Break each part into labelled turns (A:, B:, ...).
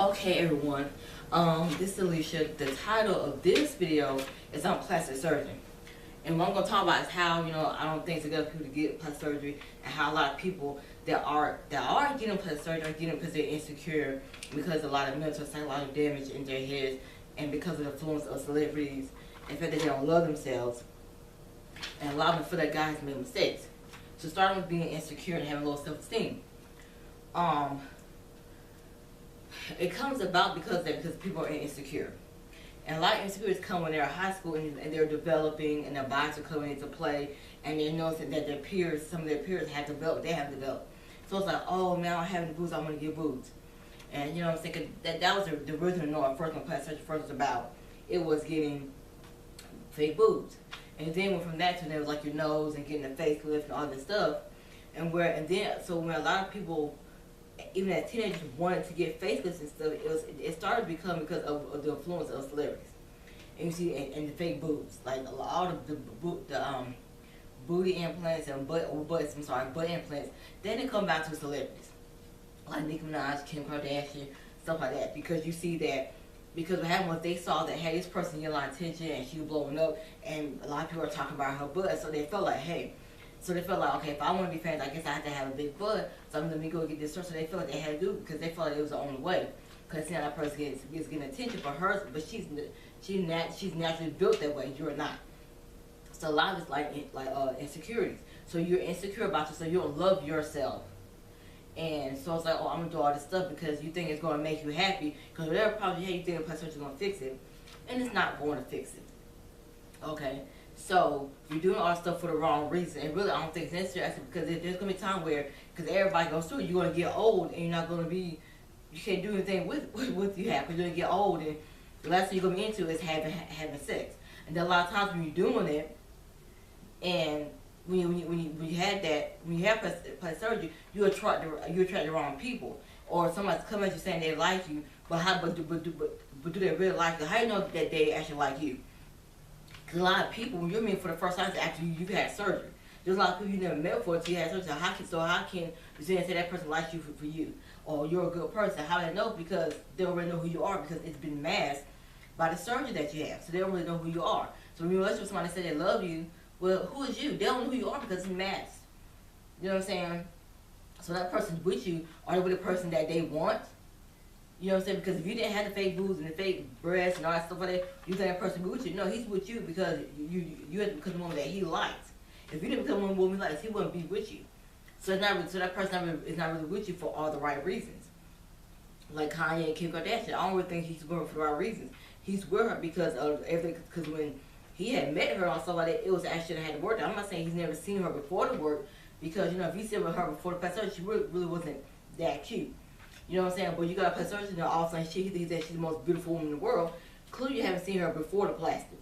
A: Okay, everyone. This is Alicia. The title of this video is on plastic surgery. And what I'm going to talk about is how, I don't think it's good for people to get plastic surgery, and how a lot of people that are getting plastic surgery are getting it because they're insecure, because of a lot of mental psychological damage in their heads, and because of the influence of celebrities, and the fact that they don't love themselves, and a lot of them feel that God has made mistakes. So starting with being insecure and having low self-esteem. It comes about because people are insecure. And a lot of insecurities come when they're in high school and they're developing, and their bodies are coming into play, and they're noticing that some of their peers have developed, they have developed. So it's like, oh, now I have the boobs, I'm going to get boobs. And I'm thinking that was the original norm first when plastic surgery first was about. It was getting fake boobs. And then went from that to there was like your nose and getting a facelift and all this stuff. So when a lot of people, even as teenagers, wanted to get facelifts and stuff, it started becoming because of the influence of celebrities. And you see, and the fake boobs, like all of the booty implants and butt implants, then it come back to celebrities like Nicki Minaj, Kim Kardashian, stuff like that. Because you see that, because what happened was they saw that, hey, this person getting a lot of attention and she was blowing up, and a lot of people are talking about her butt, so they felt like, hey. So they felt like, okay, if I want to be famous, I guess I have to have a big butt. So I'm going to go get this surgery. So they felt like they had to do it because they felt like it was the only way. Because see how that person is getting attention for her, but she's naturally built that way. You're not. So a lot of it's like insecurities. So you're insecure about yourself. You don't love yourself. And so it's like, oh, I'm going to do all this stuff because you think it's going to make you happy. Because whatever problem you have, you think the plastic surgery is going to fix it. And it's not going to fix it. Okay? So you're doing all this stuff for the wrong reason, and really I don't think it's necessary, because there's gonna be a time where, because everybody goes through it, you're gonna get old and you're not gonna be, you can't do anything with what you have, because you're gonna get old, and the last thing you're gonna be into is having sex. And then a lot of times when you're doing it, and when you have plastic surgery, you attract the wrong people, or somebody's coming at you saying they like you, but do they really like you? How do you know that they actually like you? A lot of people, when you're meeting for the first time, after you've had surgery. There's a lot of people you never met before until you had surgery. So how can you say that person likes you for you? Or you're a good person? How do they know? Because they already know who you are, because it's been masked by the surgery that you have. So they don't really know who you are. So when you're with somebody that say they love you, well, who is you? They don't know who you are because it's masked. You know what I'm saying? So that person's with you, are they with the person that they want? You know what I'm saying? Because if you didn't have the fake boobs and the fake breasts and all that stuff like that, you think that person be with you. No, he's with you because you had to become the woman that he likes. If you didn't become the woman he likes, he wouldn't be with you. So that person is not really with you for all the right reasons. Like Kanye and Kim Kardashian, I don't really think he's with her for the right reasons. He's with her because of everything. Because when he had met her on stuff like that, it was actually had to work. I'm not saying he's never seen her before the work, because if he seen with her before the plastic surgery, she really wasn't that cute. You know what I'm saying? But you got a plastic surgery, all of a sudden he thinks that she's the most beautiful woman in the world. Clearly you haven't seen her before the plastic.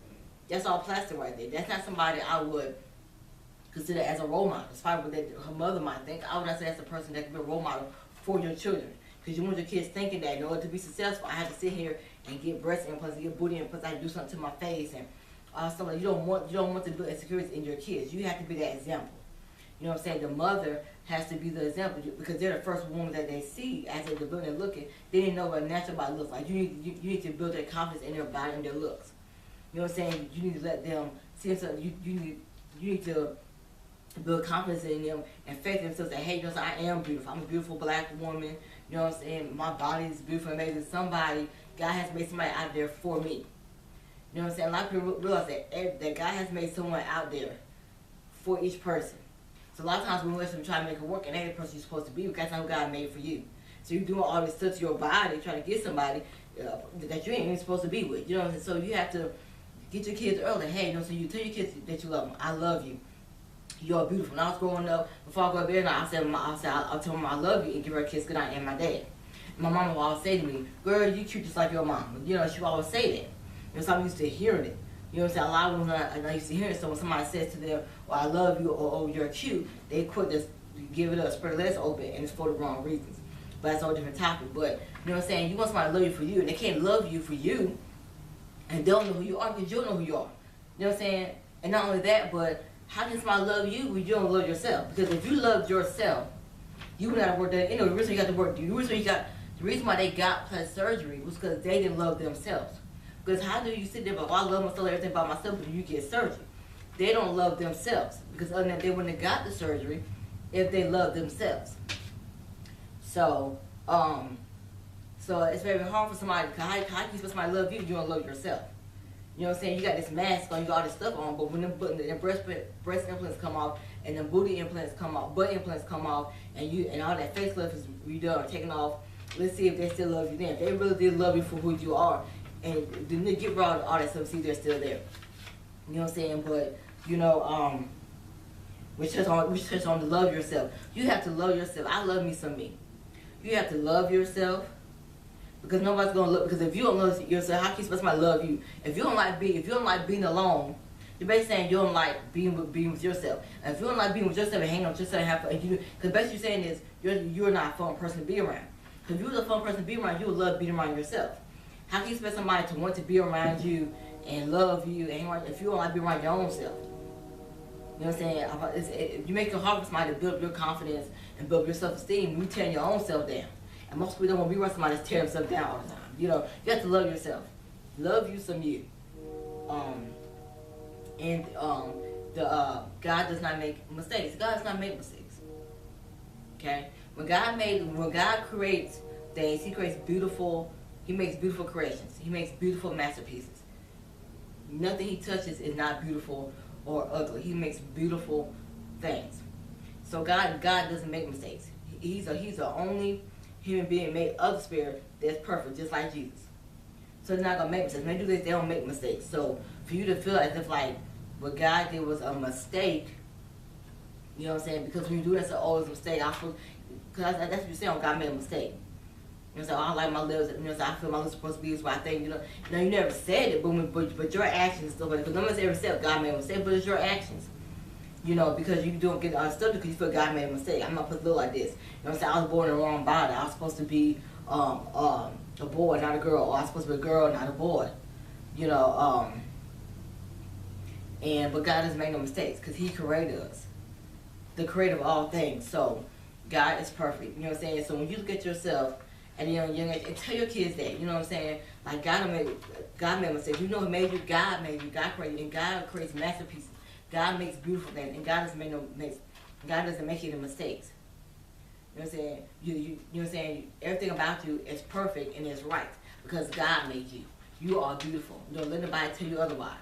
A: That's all plastic right there. That's not somebody I would consider as a role model. It's probably what her mother might think. I would not say that's the person that could be a role model for your children. Because you want your kids thinking that in order to be successful, I have to sit here and get breast implants and get booty implants, I have to do something to my face and stuff like that. You don't want to build insecurities in your kids. You have to be that example. You know what I'm saying? The mother has to be the example, because they're the first woman that they see as they're developing and looking. They didn't know what a natural body looks like. You need to build their confidence in their body and their looks. You know what I'm saying? You need to let them see themselves. You need to build confidence in them and faith in themselves that, hey, I am beautiful. I'm a beautiful black woman. You know what I'm saying? My body is beautiful and amazing. God has made somebody out there for me. You know what I'm saying? A lot of people realize that God has made someone out there for each person. So a lot of times when we're trying to make it work, and ain't the person you're supposed to be, because that's not who God made for you. So you're doing all this stuff to your body, trying to get somebody that you ain't even supposed to be with. You know what I'm saying? So you have to get your kids early. Hey, so you tell your kids that you love them. I love you. You're beautiful. When I was growing up, before I go to bed, I'll tell my I love you and give her a kiss goodnight, and my dad. My mama will always say to me, girl, you cute just like your mom. She would always say that. So I'm used to hearing it. You know what I'm saying? A lot of them I used to hear it. So when somebody says to them, well, I love you, or oh, you're cute, they quit just give it up, spread their legs open, and it's for the wrong reasons. But that's a whole different topic. But you know what I'm saying? You want somebody to love you for you, and they can't love you for you, and they don't know who you are because you don't know who you are. You know what I'm saying? And not only that, but how can somebody love you when you don't love yourself? Because if you loved yourself, you would not have worked that. The reason you got to work, the reason you got The reason why they got plastic surgery was because they didn't love themselves. Because how do you sit there, but I love myself, everything about myself, but you get surgery? They don't love themselves. Because other than that, they wouldn't have got the surgery if they loved themselves. So, so it's very hard for somebody, how can you expect somebody to love you if you don't love yourself? You know what I'm saying? You got this mask on, you got all this stuff on, but when the breast implants come off, and the booty implants come off, butt implants come off, and all that facelift is redone or taken off, let's see if they still love you then. If they really did love you for who you are, and then they get rid of all that stuff, see they're still there. You know what I'm saying? But, you know, which touch on to love yourself. You have to love yourself. I love me some me. You have to love yourself. Because nobody's gonna look. Because if you don't love yourself, how can you expect somebody to love you? If you don't like being alone, you're basically saying you don't like being with yourself. And if you don't like being with yourself and hanging out with yourself and have fun, because basically you're saying is you're not a fun person to be around. Because if you were a fun person to be around, you would love being around yourself. How can you expect somebody to want to be around you and love you and hang around if you don't like being around your own self? You know what I'm saying? You make it hard for somebody to build up your confidence and build up your self-esteem. You tearing your own self down. And most people don't want to be around somebody that's tearing themselves down all the time. You know, you have to love yourself. Love you some you. God does not make mistakes. God does not make mistakes. Okay? When God creates things, He makes beautiful creations. He makes beautiful masterpieces. Nothing He touches is not beautiful or ugly. He makes beautiful things. So God doesn't make mistakes. He's the only human being made of the spirit that's perfect, just like Jesus. So they're not gonna make mistakes. When they do this, they don't make mistakes. So for you to feel as if like what God did was a mistake, you know what I'm saying? Because when you do that, it's always a mistake. Because that's what you're saying. God made a mistake. You know, so I like my lips. You know, so I feel my lips supposed to be this way. I think, you know. Now you never said it, but your actions still. Because no one's ever said God made a mistake, but it's your actions. You know, because you don't get understood because you feel God made a mistake. I'm not supposed to look like this. You know what I'm saying? I was born in the wrong body. I was supposed to be a boy, not a girl. Or I was supposed to be a girl, not a boy. You know, but God doesn't make no mistakes because He created us. The creator of all things. So God is perfect. You know what I'm saying? So when you look at yourself at a young age, and tell your kids that, you know what I'm saying? Like God made mistakes. You know He made you, God created you, and God creates masterpieces. God makes beautiful things, and God doesn't make any mistakes. You know what I'm saying? You know what I'm saying? Everything about you is perfect and is right because God made you. You are beautiful. Don't let nobody tell you otherwise.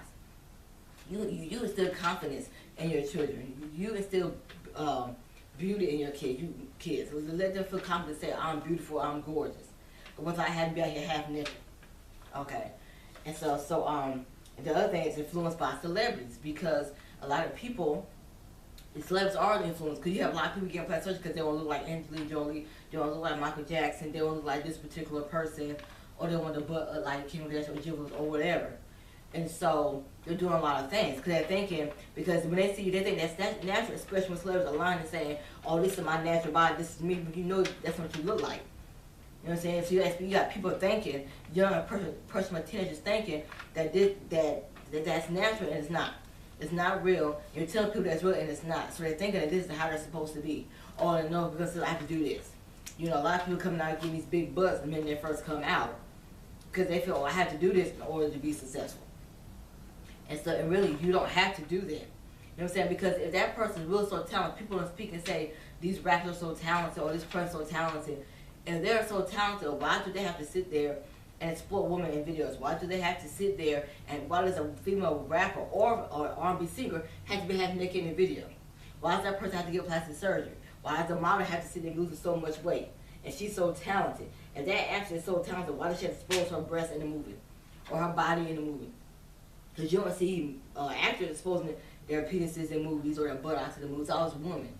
A: You instill confidence in your children. You instill beauty in your kids. Let them feel confident. Say, "I'm beautiful. I'm gorgeous." But once I had to be out here half naked. Okay, and so the other thing is influenced by celebrities because a lot of people, the celebrities are influenced because you have a lot of people getting plastic surgery because they don't look like Angelina Jolie, they don't look like Michael Jackson, they don't look like this particular person, or they want to butt like Kim Kardashian or Jill or whatever. And so they're doing a lot of things because they're thinking, because when they see you, they think that's natural, especially when celebrities are lying and saying, "Oh, this is my natural body, this is me," but you know that's what you look like. You know what I'm saying? So you got people thinking, young personal teenagers thinking that that's natural and it's not. It's not real. You're telling people that's real and it's not. So they're thinking that this is how they're supposed to be. Oh, no, because I have to do this. You know, a lot of people coming out and getting these big butts the minute they first come out because they feel, "Oh, I have to do this in order to be successful." And really, you don't have to do that. You know what I'm saying? Because if that person is really so talented, people don't speak and say, "These rappers are so talented," or "This person is so talented." And they're so talented, why do they have to sit there and exploit women in videos? Why do they have to sit there and why does a female rapper or R&B singer have to be having naked in a video? Why does that person have to get plastic surgery? Why does the model have to sit there losing so much weight? And she's so talented. And that actor is so talented, why does she have to expose her breasts in the movie? Or her body in the movie? Because you don't see actors exposing their penises in movies or their buttocks in the movies. It's always women.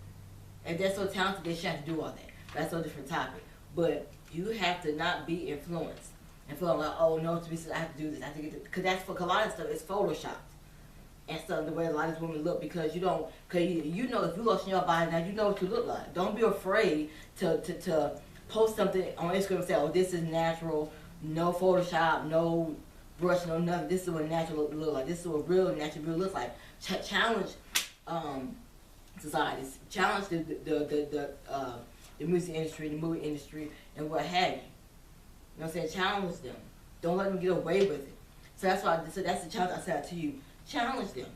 A: And they're so talented, they shouldn't have to do all that. That's a different topic. But you have to not be influenced and feel like, "Oh no, to be I have to do this, I have to get this," because that's for a lot of stuff. It's photoshopped and stuff. The way a lot of these women look because you don't, because you know if you lotion your body now, you know what you look like. Don't be afraid to post something on Instagram and say, "Oh, this is natural, no Photoshop, no brush, no nothing. This is what natural look like. This is what real natural beauty looks like." Challenge societies. Challenge the music industry, the movie industry, and what have you. You know what I'm saying? Challenge them. Don't let them get away with it. So that's why so that's the challenge I said to you. Challenge them.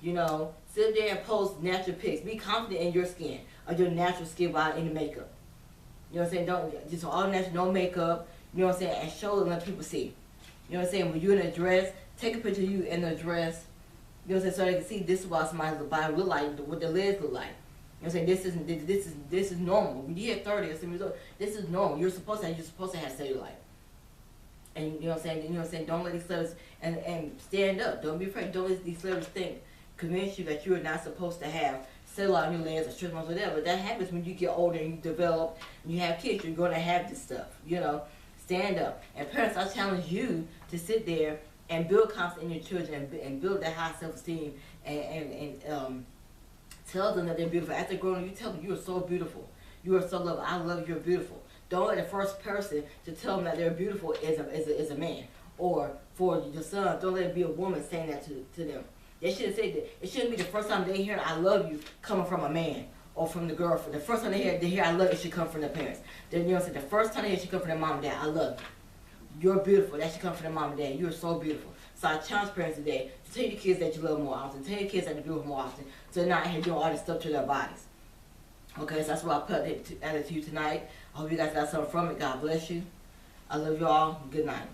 A: You know, sit there and post natural pics. Be confident in your skin, or your natural skin without any makeup. You know what I'm saying? Don't just all natural, no makeup. You know what I'm saying? And show it and let people see. You know what I'm saying? When you're in a dress, take a picture of you in a dress. You know what I'm saying? So they can see this is what somebody's body look like, what the legs look like. You know what I'm saying? This is normal. When you hit 30 or something years old, this is normal. You're supposed to have cellulite. And you know what I'm saying? You know what I'm saying? Don't let these celebrities and stand up. Don't be afraid. Don't let these celebrities convince you that you are not supposed to have cellulite on your legs or strip marks or whatever. That happens when you get older and you develop and you have kids. You're going to have this stuff. You know, stand up. And parents, I challenge you to sit there and build confidence in your children and build that high self-esteem and tell them that they're beautiful. After growing up, you tell them you are so beautiful. You are so loved. I love you. You're beautiful. Don't let the first person to tell them that they're beautiful is a man. Or for your son, don't let it be a woman saying that to them. They shouldn't say that. It shouldn't be the first time they hear I love you coming from a man or from the girlfriend. The first time they hear I love you should come from their parents. Then, you know what I'm saying? The first time they hear it should come from their mom and dad. I love you. You're beautiful. That should come from their mom and dad. You're so beautiful. So I challenge parents today to tell your kids that you love them more often. Tell your kids that they're beautiful more often. So they're not here doing all this stuff to their bodies. Okay, so that's what I put added to you tonight. I hope you guys got something from it. God bless you. I love you all. Good night.